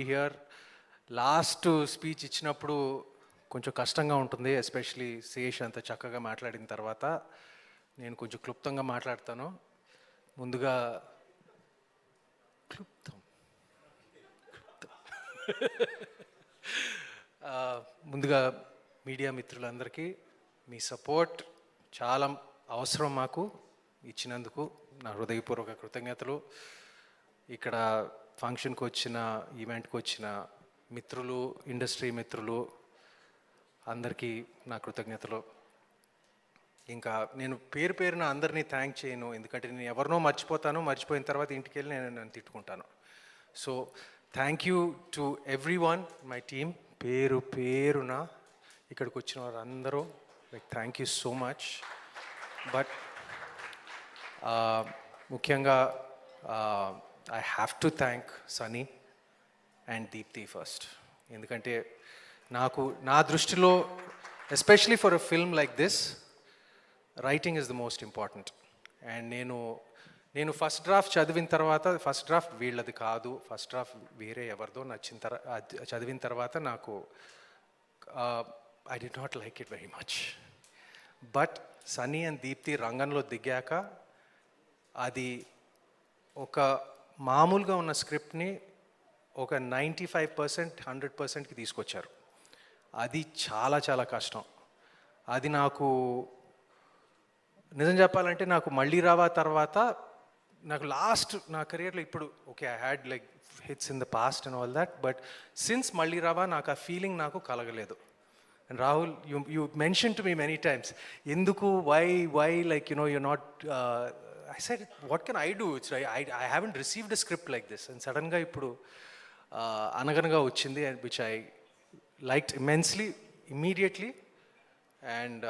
Here last speech ఇచ్చినప్పుడు కొంచెం కష్టంగా ఉంటుంది, ఎస్పెషలీ శేష్ అంత చక్కగా మాట్లాడిన తర్వాత నేను కొంచెం క్లుప్తంగా మాట్లాడతాను. ముందుగా ముందుగా మీడియా మిత్రులందరికీ మీ సపోర్ట్ చాలా అవసరం మాకు ఇచ్చినందుకు నా హృదయపూర్వక కృతజ్ఞతలు. ఇక్కడ ఫంక్షన్కి వచ్చిన, ఈవెంట్కి వచ్చిన మిత్రులు, ఇండస్ట్రీ మిత్రులు అందరికీ నా కృతజ్ఞతలు. ఇంకా నేను పేరు పేరున అందరినీ థ్యాంక్ చేయను, ఎందుకంటే నేను ఎవరినో మర్చిపోయిన తర్వాత ఇంటికి వెళ్ళి నేను తిట్టుకుంటాను. So thank you to everyone, my team, పేరు పేరున ఇక్కడికి వచ్చిన వారందరూ, like thank you so much. But ముఖ్యంగా I have to thank Sunny and Deepthi first. ఎందుకంటే నా దృష్టిలో especially for a film like this, writing is the most important. And నేను ఫస్ట్ డ్రాఫ్ట్ చదివిన తర్వాత, ఫస్ట్ డ్రాఫ్ట్ వీళ్ళది కాదు, ఫస్ట్ డ్రాఫ్ట్ వేరే ఎవరిదో చదివిన తర్వాత నాకు I did not like it very much. But Sunny and Deepti రంగంలో దిగాక అది ఒక మామూలుగా ఉన్న స్క్రిప్ట్ని ఒక 95%, 100%కి తీసుకొచ్చారు. అది చాలా చాలా కష్టం. అది నాకు నిజం చెప్పాలంటే, నాకు మళ్ళీ రావా తర్వాత నాకు లాస్ట్ నా కెరియర్లో ఇప్పుడు okay, I had like hits in the past and all that, but since మళ్ళీ రావా నాకు ఆ ఫీలింగ్ నాకు కలగలేదు. And Rahul, you mention to me many times, ఎందుకు, why like you're not, I said, what can I do? It's I haven't received a script like this. And suddenly ఇప్పుడు అనగనగా వచ్చింది, and which I liked immensely, immediately. And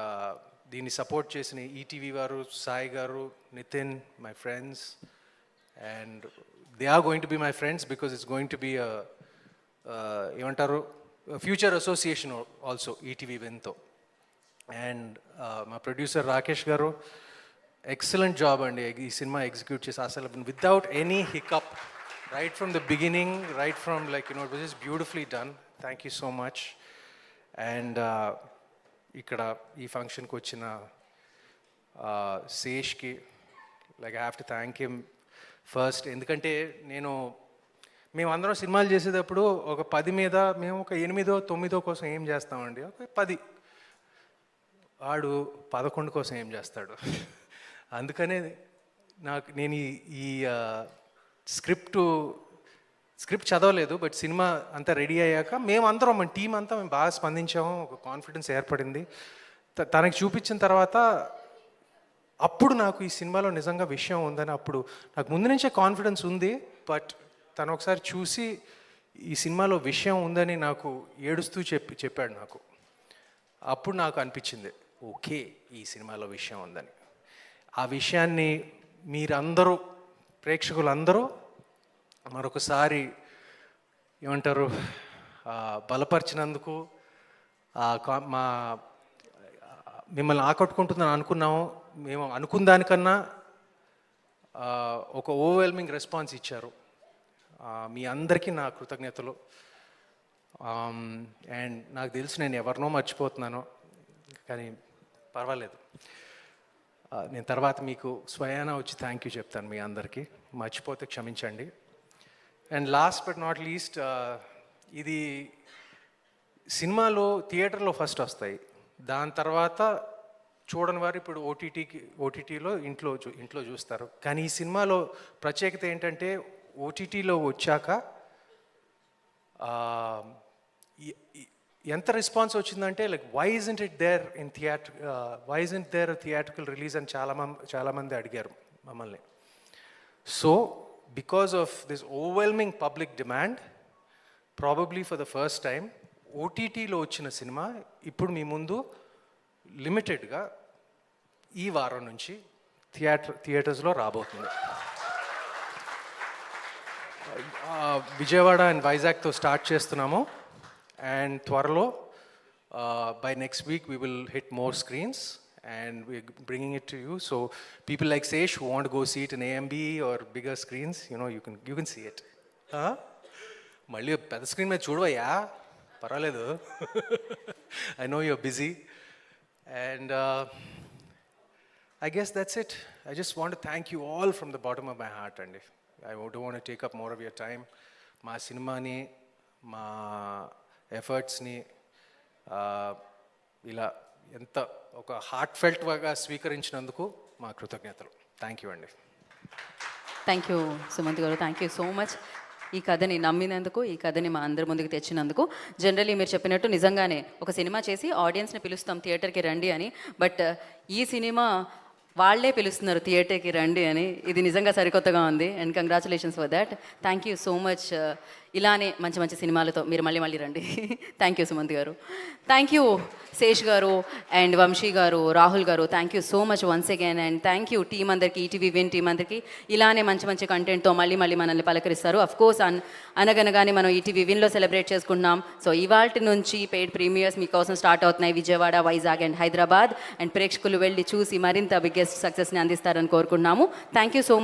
దీన్ని support చేసిన ETV వారు, Sai garu, Nithin, my friends, and they are going to be my friends because it's going to be ఏమంటారు, future association also ETV విన్తో. And మా producer Rakesh garu, excellent job అండి ఈ సినిమా execute చేసి, అసలు without any hiccup, right from the beginning, right from like it was just beautifully done. Thank you so much. And ఇక్కడ ఈ ఫంక్షన్కి వచ్చిన శేష్కి, like I have to thank him first. ఎందుకంటే మేమందరం సినిమాలు చేసేటప్పుడు ఒక 10 మీద మేము ఒక 8, 9 కోసం ఏం చేస్తామండి, ఒక 10, వాడు 11 కోసం ఏం చేస్తాడు. అందుకనే నేను ఈ స్క్రిప్ట్ చదవలేదు, బట్ సినిమా అంతా రెడీ అయ్యాక మేమందరం, మన టీం అంతా మేము బాగా స్పందించాము, ఒక కాన్ఫిడెన్స్ ఏర్పడింది. తనకి చూపించిన తర్వాత అప్పుడు నాకు ఈ సినిమాలో నిజంగా విషయం ఉందని, అప్పుడు నాకు ముందు నుంచే కాన్ఫిడెన్స్ ఉంది, బట్ తను ఒకసారి చూసి ఈ సినిమాలో విషయం ఉందని నాకు ఏడుస్తూ చెప్పాడు నాకు. అప్పుడు నాకు అనిపించింది, ఓకే, ఈ సినిమాలో విషయం ఉందని. ఆ విషయాన్ని మీరందరూ, ప్రేక్షకులందరూ మరొకసారి ఏమంటారు, బలపరిచినందుకు, మిమ్మల్ని ఆకట్టుకుంటుందని అనుకున్నాము, మేము అనుకున్న దానికన్నా ఒక ఓవర్వెల్మింగ్ రెస్పాన్స్ ఇచ్చారు. మీ అందరికీ నా కృతజ్ఞతలు. అండ్ నాకు తెలుసు నేను ఎవరినో మర్చిపోతున్నాను, కానీ పర్వాలేదు, నేను తర్వాత మీకు స్వయానా వచ్చి థ్యాంక్ యూ చెప్తాను మీ అందరికీ, మర్చిపోతే క్షమించండి. And last but not least, ఇది సినిమాలో థియేటర్లో ఫస్ట్ వస్తాయి, దాని తర్వాత చూడని వారు ఇప్పుడు ఓటీటీలో ఇంట్లో చూస్తారు. కానీ ఈ సినిమాలో ప్రత్యేకత ఏంటంటే, ఓటీటీలో వచ్చాక ఎంత రెస్పాన్స్ వచ్చిందంటే, like why isn't it there in theatrical release అని చాలామంది అడిగారు మమ్మల్ని. So because of this overwhelming public demand, probably for the first time, ఓటీటీలో వచ్చిన సినిమా ఇప్పుడు మీ ముందు లిమిటెడ్గా ఈ వారం నుంచి థియేటర్స్లో రాబోతుంది. విజయవాడ అండ్ వైజాగ్తో స్టార్ట్ చేస్తున్నాము, అండ్ త్వరలో by next week we will hit more screens and we're bringing it to you. So people like Sesh who want to go see it in AMB or bigger screens, you can see it. మళ్ళీ పెద్ద screen మీద చూడవయ్యా, పర్వాలేదు. I know you're busy. And I guess that's it. I just want to thank you all from the bottom of my heart, అండి. I don't want to take up more of your time. మా సినిమాని, మా ఎఫర్ట్స్ని ఇలా ఎంత ఒక heart ఫెల్ట్గా స్వీకరించినందుకు మా కృతజ్ఞతలు. Thank you అండి. థ్యాంక్ యూ సుమంత్ గారు, థ్యాంక్ యూ సో మచ్. ఈ కథని నమ్మినందుకు, ఈ కథని మా అందరి ముందుకు తెచ్చినందుకు. జనరల్లీ మీరు చెప్పినట్టు నిజంగానే ఒక సినిమా చేసి ఆడియన్స్ని పిలుస్తాం థియేటర్కి రండి అని, బట్ ఈ సినిమా వాళ్ళే పిలుస్తున్నారు థియేటర్కి రండి అని. ఇది నిజంగా సరికొత్తగా ఉంది and congratulations for that. Thank you so much. ఇలానే మంచి మంచి సినిమాలతో మీరు మళ్ళీ మళ్ళీ రండి. థ్యాంక్ యూ సుమంత్ గారు. థ్యాంక్ యూ శేష్ గారు అండ్ వంశీ గారు, రాహుల్ గారు. Thank you so much once again. And thank you team అందరికీ, ఈటీవీ విన్ టీం అందరికీ. ఇలానే మంచి మంచి కంటెంట్తో మళ్ళీ మళ్ళీ మనల్ని పలకరిస్తారు. అఫ్ కోర్స్ అనగనగానే మనం ఈటీవీ విన్లో సెలబ్రేట్ చేసుకుంటున్నాం. సో ఇవాల్టి నుంచి పెయిడ్ ప్రీమియర్స్ మీకోసం స్టార్ట్ అవుతున్నాయి విజయవాడ, వైజాగ్ అండ్ హైదరాబాద్. అండ్ ప్రేక్షకులు వెళ్ళి చూసి మరింత బిగ్గెస్ట్ సక్సెస్ని అందిస్తారని కోరుకుంటున్నాము. Thank you so much.